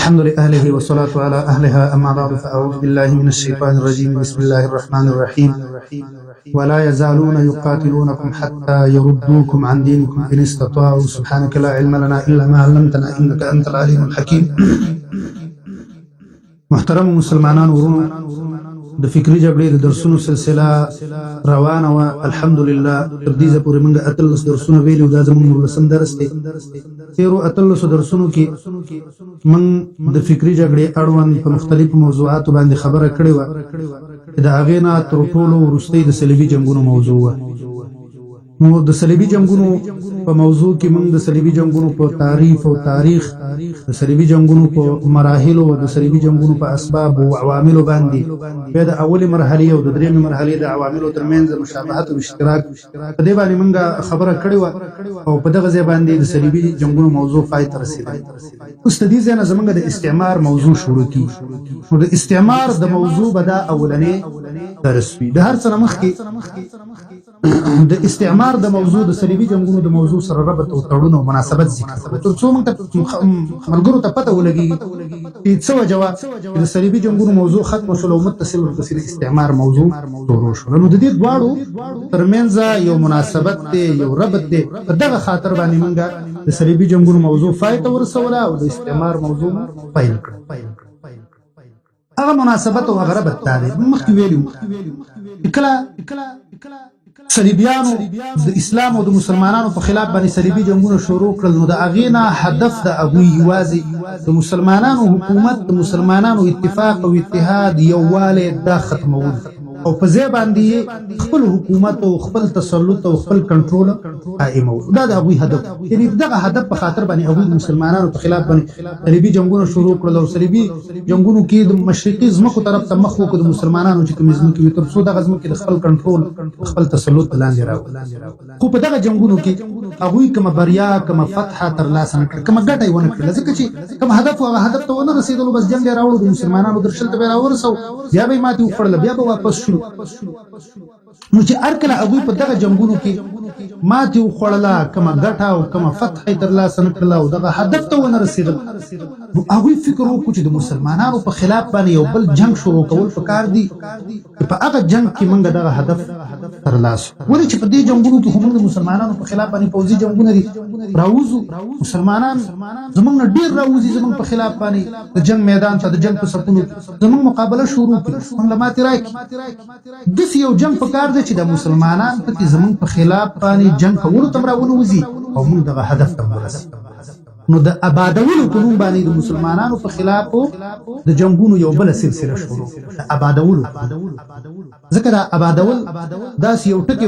الحمد لأهله والصلاة على أهلها أما بعد فأعوذ بالله من الشيطان الرجيم بسم الله الرحمن الرحيم ولا يزالون يقاتلونكم حتى يردوكم عن دينكم إن استطاعوا سبحانك لا علم لنا إلا ما علمتنا إنك أنت العليم الحكيم. محترم مسلمانان ورونو د فکری جګړې د درسونو سلسله روانه و الحمدلله تر دې پورې موږ اتلس درسونه ویلو دا زموږ لسم درس دی. تیرو اتلس درسونو کې موږ د فکری جګړې اړوند په مختلفو موضوعاتو باندې خبره کړې و. د هغې نه تر ټولو وروستۍ د صلیبي جنګونو موضوع وه. نو د صلیبي جنګونو په موضوع کې موږ د صلیبي جنګونو په تعریف او تاریخ، د صلیبي جنګونو په مراحلو، د صلیبي جنګونو په اسباب او عواملو باندې بیا د اولې مرحلې او د درېمې مرحلې د عواملو ترمنځ مشابهت او اشتراک په دې باندې موږ خبره کړې وه او په دغه ځای باندې د صلیبي جنګونو موضوع پای ته رسېدلی. اوس د دې ځای نه زموږ د استعمار موضوع شروع کېږي. نو د استعمار د موضوع به دا اولنې درس وي. د هر څه نه مخکې د استعمار د موضوع د صلیبي جنګونو د موضوع سره ربط او تړون او مناسبت ذکر کړو تر څو موږ ته ملګرو ته پته ولګي چې څه وجه وه چې د صلیبي جنګونو موضوع ختمه شوله او متصل ورپسې د استعمار موضوع شروع شوله. نو د دې دواړو ترمنځ یو مناسبت دی، یو ربط دی. په دغه خاطر باندې موږ د صلیبي جنګونو موضوع پای ته ورسوله او د استعمار موضوع پیل کړه. هغه مناسبت او هغه ربط دا دی مخکې ویلي وو. کله صلیبیانو د اسلام او د مسلمانانو په خلاف باندې صلیبي جنګونه شروع کړل، نو د هغې نه هدف د هغوی یوازې د مسلمانانو حکومت، د مسلمانانو اتفاق او اتحاد، یووالی دا ختمول او په ځای باندې خپل حکومت او خپل تسلط او خپل کنټرول قائمول. دا د هغوی هدف، یعنې دغه هدف په خاطر باندې هغوی د مسلمانانو په خلاف باندې صلیبي جنګونه شروع کړل او صلیبي جنګونو کې د مشرقي ځمکو طرف ته مخ وکړو د مسلمانانو چې کومې ځمکې وي تر څو دغه ځمکې د خپل کنټرول خپل تسلط لاندې راوړي. خو په دغه جنګونو کې هغوی کومه بریا، کومه فتحه ترلاسه نه کړه، کومه ګټه یې ونه کړله، ځکه چې کوم هدف و هغه هدف ته ونه رسېدلو. بس جنګ یې راوړو، د مسلمانانو درشل ته به یې راورسو، بیا به یې ماتې وخوړله، بیا به واپس شو. نو چې هر کله هغوی په دغه جنګونو کې ماتې وخوړله، کومه ګټه او کومه فتحه یې ترلاسه نه کړله او دغه هدف ته ونه رسېدل، نو هغوی فکر وکړو چې د مسلمانانو په خلاف باندې یو بل جنګ شروع کول پکار دي چې په هغه جنګ کې موږ دغه هدف ترلاسه. ولې چې په دې جنګونو کې خو موږ د مسلمانانو په خلاف باندې پوځي جنګونه دي راوځو، مسلمانان زموږ نه ډېر راوځي زموږ په خلاف باندې د جنګ میدان ته، د جنګ په صفونو زموږ مقابله شروع کړي، موږ له ماتې راکړي. داسې یو جنګ پکار دی چې د مسلمانان پکې زموږ په خلاف باندې جنګ کولو ته راونوځي او موږ دغه هدف ته ورسېږو. نو د آبادولو په نوم باندې د مسلمانانو په خلاف د جنګونو یو بله سلسله شروع د آبادولو. ځکه دا آبادول داسې یو ټکی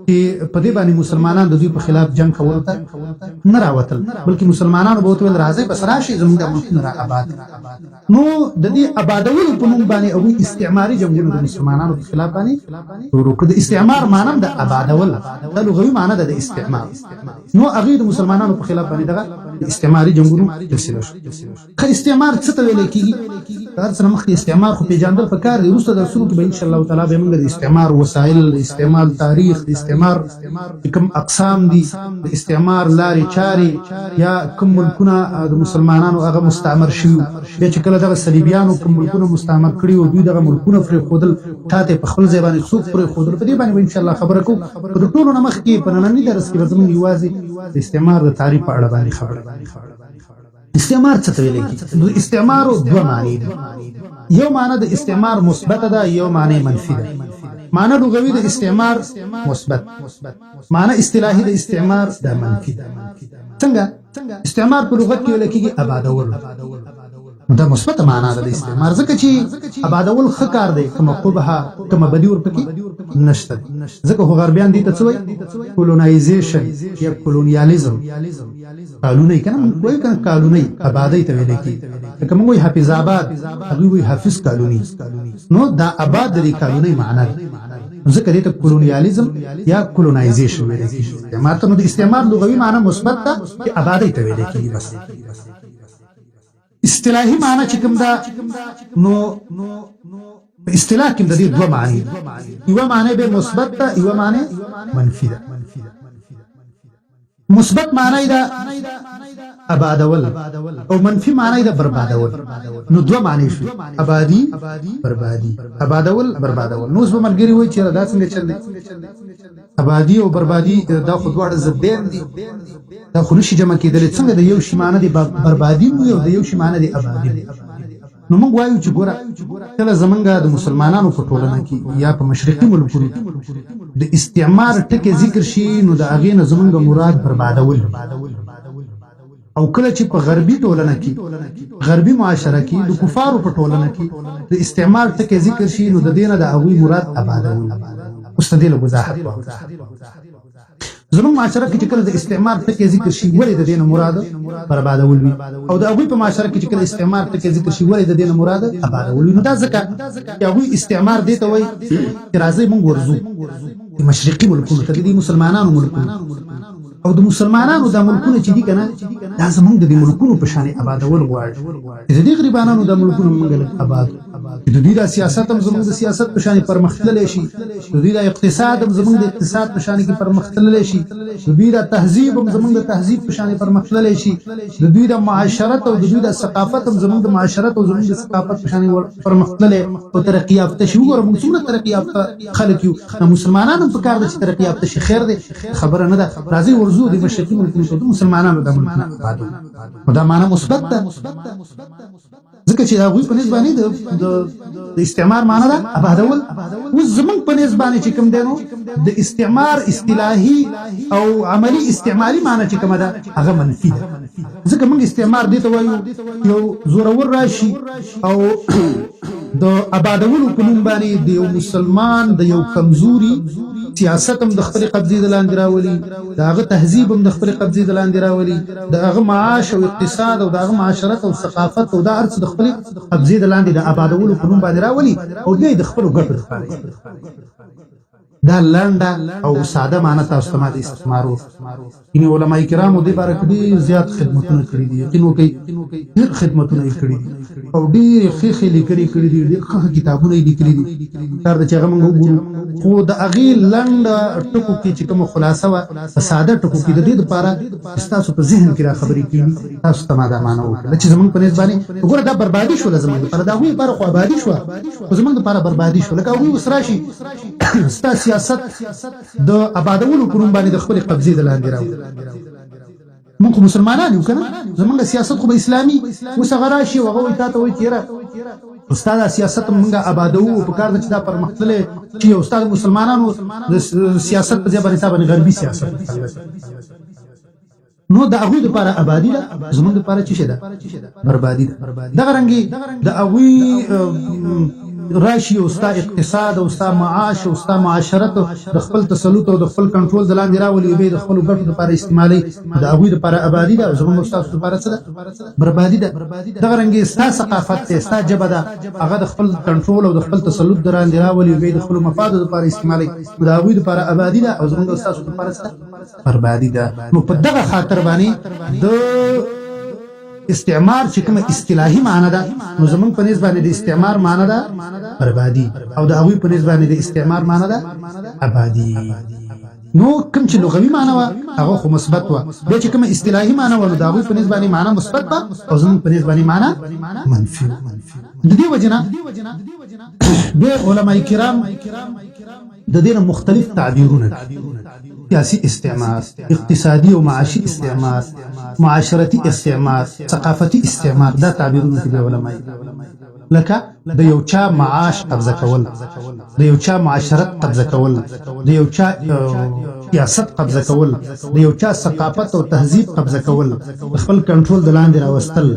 چې په دې باندې مسلمانان د دوی په خلاف جنګ کولو ته نه راوتل، بلکې مسلمانانو به ورته ویل راځئ بس راشئ زموږ دا ملکونه را آباد. نو د دې آبادولو په نوم باندې هغوی استعماري جنګونه د مسلمانانو په خلاف باندې شروع کړه. د استعمار معنی د آبادول، دا لغوي معنی ده د استعمار. نو هغوی د مسلمانانو په خلاف باندې دغه استعماري جنګونو ترسره شو. خو استعمار څه ته ویل کېږي؟ هر څه نه مخکې استعمار خو پېژندل پکار دي. وروسته درسونو کې به انشاءالله تعالی به موږ د استعمار وسایل، د استعمار تاریخ، د استعمار کوم اقسام دي، د استعمار لارې چارې، یا کوم ملکونه د مسلمانانو هغه مستعمر شوي، یا چې کله دغه صلیبیانو کوم ملکونه مستعمر کړي او دوی دغه ملکونه پرېښودل، شاته په خپل ځای باندې څوک پرېښودل، په دې باندې به انشاءالله خبره کوو. خو د ټولو نه مخکې په ننني درس کې به زموږ یوازې د استعمار د تعریف په اړه باندې خبره. استعمار څه ته ویل کېږي؟ د استعمارو دوه معنی دي. یو معنی د استعمار مثبته ده، یو معنی منفي ده. معنی لغوي د استعمار مثبت، معنی اصطلاحي د استعمار د منفي ده. څنګه؟ استعمار په لغت کې ویل کېږي آبادول، دا مثبت معنا ده د استعمار، ځکه چې آبادول ښه کار دی، کومه قبحه کومه بدي ورپکې نشته. ځکه خو غربیان دې ته څه وایي؟ کولونایزیشن یا کولونیالیزم، قانوني کنه موږ وایو کنه قانوني آبادی ته ویل کېږي. لکه موږ وایو حافظ آباد، هغوی وایي حافظ قانوني. نو دا آباد د قانوني معنا ده، ځکه دې ته کولونیالیزم یا کولونایزیشن ویل کېږي. استعمار ته نو د استعمار لغوي معنا مثبت ده چې آبادی ته ویل کېږي. بس اصطلاحي معنی چې کوم ده، نو په اصطلاح کې د دې دوه معنی، یوه معنی به مثبت ده، یوه معنی منفي ده. مثبت معنی ده ابادول او منفي معنی د بربادول نو دوه معنی شو ابادي بربادي ابادول بربادول نو زما ملګری وای چې دا څنګه چل دی ابادي او بربادي دا خو دواړه ضدین دي دا خو نشي جمع کېدل څنګه د یو شی معنی دی بربادي او د یو شی معنی دی ابادي نو موږ وایو چې ګوره کله زمونږ د مسلمانانو په ټولنه کې یا په مشرقي ملکونو کې د استعمار ټکي ذکر شي نو د هغې نه زمونږ مراد بربادول او کله چې په غربي ټولنه کې غربي معاشره کې د کفارو په ټولنه کې د استعمار ټکي ذکر شي نو د دې نه د هغوی مراد آبادول اوس د دې له وضاحت زموږ معاشره کې چې کله د استعمار ټکي ذکر شي ولې د دې نه مراد بربادول وي او د هغوی په معاشره کې چې کله استعمار ټکي ذکر شي ولې د دې نه مراد آبادول وي نو دا ځکه چې هغوی استعمار دې ته وایي چې راځئ موږ ورځو د مشرقي ملکونو ته د مسلمانانو ملکونو او د مسلمانانو د ملکونو چې دي کنه دا زمونږ د ملکونو په شان آبادول غواړي د دې غریبانو د ملکونو موږ آباد د دې د سیاست هم زمونږ د سیاست په شان پرمختللی شي د دې د اقتصاد هم زمونږ د اقتصاد په شان کې پرمختللی شي د دې د تهذیب هم زمونږ د تهذیب په شان پرمختللی شي د دې د معاشرت او د دې د ثقافت هم زمونږ د معاشرت او زمونږ د ثقافت په شان پرمختللی او ترقی یافته شي وګوره موږ څومره ترقی یافته خلک یو مسلمانانو په کار د ترقی یافته شي خیر دی خبره نه ده راځي ورزو د مشرقي ملکونو ته مسلمانانو د ملکونو آبادو دا معنی مثبت ده ځکه چې هغوی په نسبت باندې د استعمار معنی ده آبادول اوس زمونږ په نسبت باندې چې کوم دی نو د استعمار اصطلاحي او عملی استعماري معنی چې کومه ده هغه منفي ده ځکه موږ استعمار دې ته وایو یو زورور راشي او د آبادولو په نوم باندې د یو مسلمان د یو کمزوري سیاست هم د خپل قبضې د لاندې راولي د هغه تهذیب هم د خپل قبضې د لاندې راولي د هغه معاش او اقتصاد او د هغه معاشرت او ثقافت او دا هر څه د خپل قبضې د لاندې د آبادولو په نوم باندې راولي او بیا د خپلو ګټو دپاره دا لنډه او ساده معنی تاسو ته ما د استعمار یعنې علما کرامو دې باره کې ډېر زیات خدمتونه کړي دي یقین وکړئ ډېر خدمتونه یې کړي دي او ډېرې ښې ښې لیکنې کړي دي ډېر ښه کتابونه یې لیکلي دي کار ده چې هغه موږ وګورو خو د هغې لنډه ټکو کې چې کومه خلاصه وه په ساده ټکو کې د دې دپاره ستاسو په ذهن کې را خبرې کېږي تاسو ته ما دا معنی وکړله چې زموږ په نسبت باندې وګوره دا بربادي شوله زموږ دپاره د هغوی دپاره خو ابادي شوه خو زموږ دپاره بربادي شوه لکه هغوی اوس راشي ستا سیاست د آبادولو په نوم باندې د خپلې قبضې د لاندې راوړي موږ خو مسلمانان یو که نه زموږ سیاست خو به اسلامي اوس هغه راشي او هغه وایي تا ته وایي چې یاره ستا دا سیاست موږ آبادوو په کار ده چې دا پرمختللی چې یو ستا د مسلمانانو د سیاست په ځای باندې تا باندې غربي سیاست نو د هغوی دپاره آبادي ده زموږ دپاره څه شی ده بربادي ده دغه رنګې د هغوی راشي او ستا اقتصاد او ستا معاش او ستا معاشرت د خپل تسلط او د خپل کنټرول د لاندې راولي او بیا د خپلو ګټو دپاره استعمالوي د هغوی دپاره آبادي ده او زموږ او ستاسو دپاره څه ده بربادي ده دغه رنګې ستا ثقافت دی ستا ژبه ده هغه د خپل کنټرول او د خپل تسلط د لاندې راولي او بیا د خپلو مفادو دپاره استعمالوي د هغوی دپاره آبادي ده او زموږ او ستاسو دپاره څه ده بربادي ده نو په دغه خاطر باندې د استعمار چې کومه اصطلاحي معنی ده نو زمونږ په نسبت باندې د استعمار معنی ده بربادي او د هغوی په نسبت باندې د استعمار معنی ده آبادي نو کوم چې لغوي معنی وه هغه خو مثبت وه بیا چې کومه اصطلاحي معنی وه نو د هغوی په نسبت باندې معنی مثبت وه او زمونږ په نسبت باندې معنی منفي د دې وجې نه بیا علما کرام د دې نه مختلف تعبیرونه سیاسي استعمار اقتصادي او معاشي استعمار معاشرتي استعمار ثقافتي استعمار دا تعبیرونه دي علماء لکه د یو چا معاش قبضه کول د یو چا معاشرت قبضه کول د یو چا سیاست قبضه کول د یو چا ثقافت او تهذیب قبضه کول خپل کنټرول د لاندې راوستل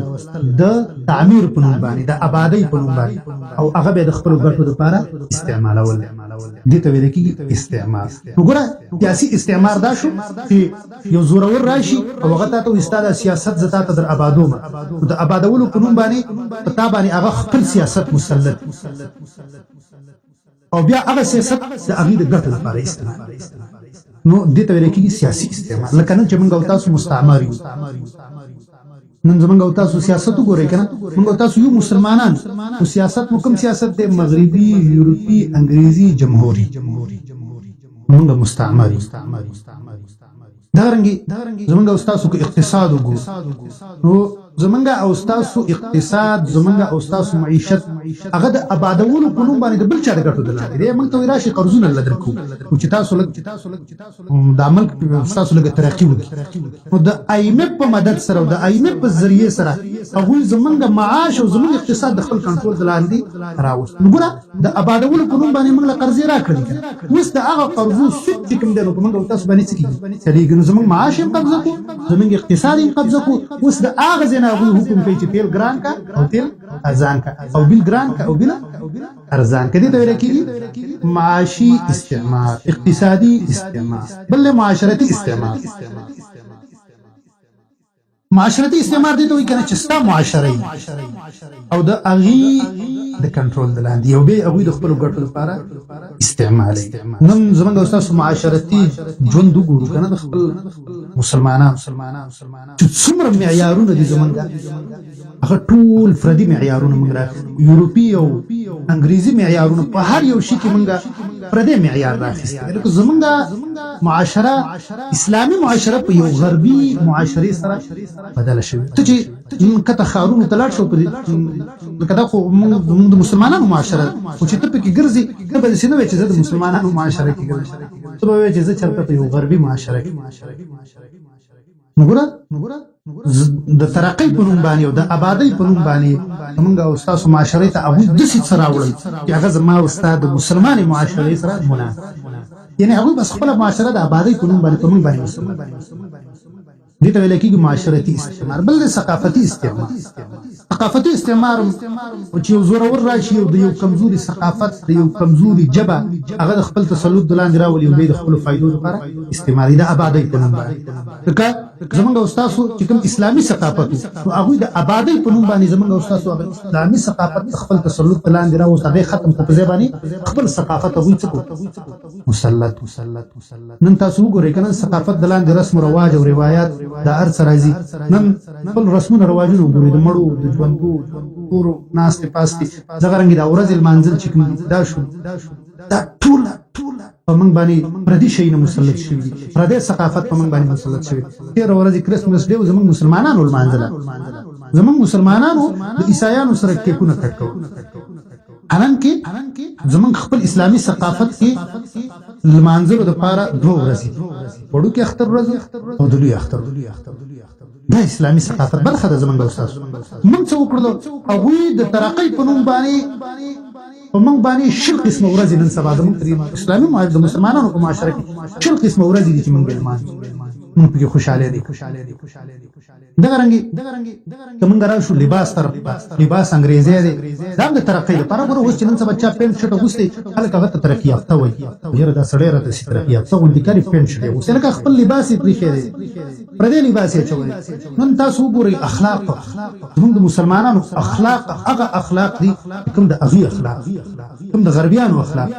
د تعمیر په نوم باندې د آبادۍ په نوم باندې او هغه به د خپلو ګټو دپاره استعمالول دې ته ویل کېږي استعمار وګوره سیاسي استعمار دا شو چې یو زورور راشي او هغه تا ته وایي ستا دا سیاست زه تا ته در آبادوم نو د آبادولو په نوم باندې په تا باندې هغه خپل سیاست مسلط او بیا هغه سیاست د هغې د ګټو لپاره استعمال نو دې ته ویل کېږي سیاسي استعمار لکه نن چې موږ او تاسو مستعمر یو نن زمونږ او تاسو سیاست وګورئ که نه موږ او تاسو یو مسلمانان خو سیاست مو کوم سیاست دی مغربي یورپي انګریزي جمهوري موږ مستعمر یو دا رنګي زمونږ استادو کې اقتصاد وګورو نو زمونږ استادو اقتصاد زمونږ استادو معیشت هغه د آبادولو په نوم باندې د بل چا د ګټو دلته دی موږ ته راشي قرضونه لدرکو او چې تاسو لږ د عمل تاسو لږ ترقی وکړي نو د IMF په مدد سره او د IMF په ذریعہ سره هغه زمونږ معاش او زمونږ اقتصاد د خپل کنټرول دلاندې راوست نو ګوره د آبادولو په نوم باندې موږ له قرضې راکړل اوس د هغه قرضو سود چې کوم دی نو موږ تاسو باندې څه کیږي چلیږي نو زمونږ معاش هم قبضه کو زمونږ اقتصاد هم قبضه کو اوس د هغه ځنه حکم کوي چې تیل ګران کا او تیل ارزان کا او بل ګران کا او بل ارزان کا دي ته ویل کیږي معاشي استعمار اقتصادي استعمار بل معاشرتي استعمار معاشرتي استعمار دي ته وایي کنه چې ستا معاشري او د اغي د کنټرول دلاندې یو به هغه د خپل ګټو لپاره استعمالي نن زمونږ استاد معاشرتي ژوند وګورو کنه د خپل مسلمانانو چې څومره معیارونه دي زمونږ هغه ټول فردي معیارونه موږ یورپی او انګریزي معیارونه په هر یو شي کې موږ فردي معیار راخیستل لکه زمونږ معاشره اسلامي معاشره په یو غربي معاشري سره بدل شوی ته چې کته خارونو تلاړ شو په کدا خو موږ د مسلمانانو معاشره او چې ته په کې ګرځي ته به سينو چې د مسلمانانو معاشره کې ګرځي ته به چې زه چلته په یو غربي معاشره کې نګوره د ترقی په نوم باندې او د آبادی په نوم باندې موږ او تاسو معاشره ته هغه د څه سره وړل چې هغه زما او استاد مسلمانې معاشره سره مناسب یعنی هغه بس خپل معاشره د آبادی په نوم باندې په موږ باندې دي ته ویل کېږي معاشرتي استعمار بل د ثقافتي استعمار ثقافتي استعمار چې یو زورور راشي او د یو کمزوري ثقافت د یو کمزوري جبه هغه د خپل تسلط دلاندې راولي او د خپل فائدو لپاره استعماري د آبادی په نوم باندې لکه زمونږ استادو چې کوم اسلامي ثقافت او هغه د آبادی په نوم باندې زمونږ استادو اسلامي ثقافت خپل تسلط دلاندې راوست هغه ختم کړ په ځای باندې خپل ثقافت هغه څه مسلط نن تاسو وګورئ کنه ثقافت دلاندې رسم او رواج او روایت دا ارڅ راځي نن خپل رسمونه رواجونه وګورئ د مړو د ژوندو ټول ناس ته پاستي دغه رنګ د اورز المنزل چې کوم دا شو دا ټول په موږ باندې پردي شي نه مسلط شي پردي ثقافت په موږ باندې مسلط شي تیر ورځ کریسمس ډے زموږ مسلمانانو المنزل زموږ مسلمانانو د عیسایانو سره کېکونه کټ کوو حالانکه زموږ خپل اسلامي ثقافت کې المنزل د پاره دوه ورځې وړو کې اختر ورځ او دلوي اختر دا اسلامي ثقافت برخه د زموږ استاد موږ څه وکړو هغه د ترقی په نوم باندې په موږ باندې شل قسم ورځې نن سبا د اسلامي معاشره د مسلمانانو په معاشره کې شل قسم ورځې دي چې موږ موږ په خوشاله دي دغه رنګي کوم غراښو لباس طرف لباس انګريزي دي دا د ترقی لپاره ورو اوس چې نن سبا چا پینټ شټ غوستي خلک هغه ته ترقی یافته وي یره دا سړی راته سي ترقی یافته غونډي کاری پینټ شټ اوس لکه خپل لباس یې پریخي دي پردي لباس یې چوي نن تاسو وګورئ اخلاق موږ د مسلمانانو اخلاق هغه اخلاق دي کوم د اغي اخلاق کوم د غربيانو اخلاق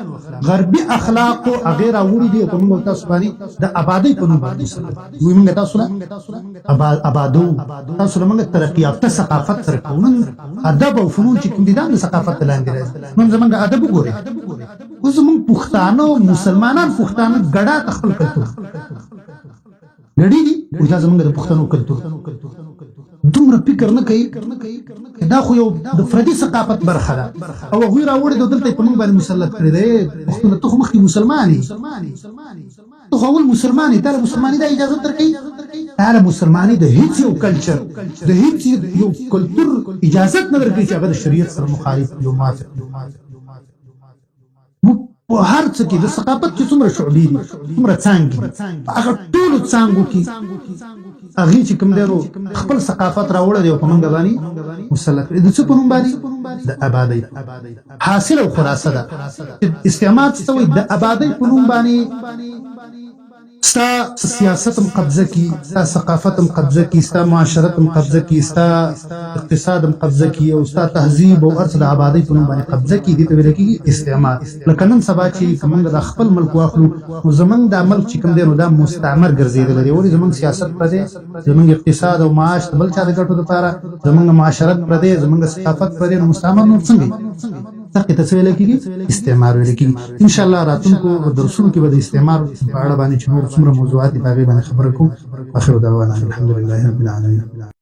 غربي اخلاق او غیر اوړي دي کوم تاسو باندې د آبادی په نوم باندې وي موږ تاسو نه آبادو تاسو موږ ترقی یافته ثقافت سره کوو ادب او فنون چې کوم دي د ثقافت لاندې راځي موږ زمونږ ادب وګورئ اوس موږ پښتانه مسلمانان پښتانه ګډا خپل کلتور ګډي دي او دا زمونږ د پښتنو کلتور دومره فکر نه کوي دا خو یو د فردي ثقافت برخه ده او هغوی راوړي د دلته په موږ باندې مسلط کړی دی پښتون ته خو مخکې مسلمانې ته خو اول مسلمانې تا له مسلمانۍ دا اجازه درکوي تا له مسلمانۍ د هیڅ یو کلچر د هیڅ یو کلتور اجازت نه درکوي چې هغه د شریعت سره مخالف یو موافق په هر څه کې د ثقافت چې څومره شعبې دي څومره څانګې هغه ټولو څانګو کې هغې چې کوم دی خپل ثقافت راوړی دی او په موږ باندې مسلط کړی د څه په نوم باندې د آبادۍ حاصل او خلاصه ده استعمار څه وایي د آبادۍ په نوم باندې ستا سیاستم قبضه کی ستا ثقافتم قبضه کی ستا معاشرتم قبضه کی ستا اقتصادم قبضه کی او ستا تهذیب او ارث د آبادی په نوم باندې قبضه کی دي ته ویل کېږي استعمار لکه نن سبا چې موږ د خپل ملک واخلو نو زمونږ د ملک چې کوم دی نو دا مستعمر ګرځېدلی دی ولې زمونږ سیاست پردی زمونږ اقتصاد او معاش د بل چا د ګټو لپاره زمونږ معاشرت پردی زمونږ ثقافت پردی نو مستعمر نور څنګه فرق ته څه ویل کېږي استعمار ویل کېږي ان شاء الله راتلونکو درسونو کې به د استعمار په اړه باندې چې نور څومره موضوعات په هغه باندې خبرې کوم اخر دعوانا الحمدلله رب العالمین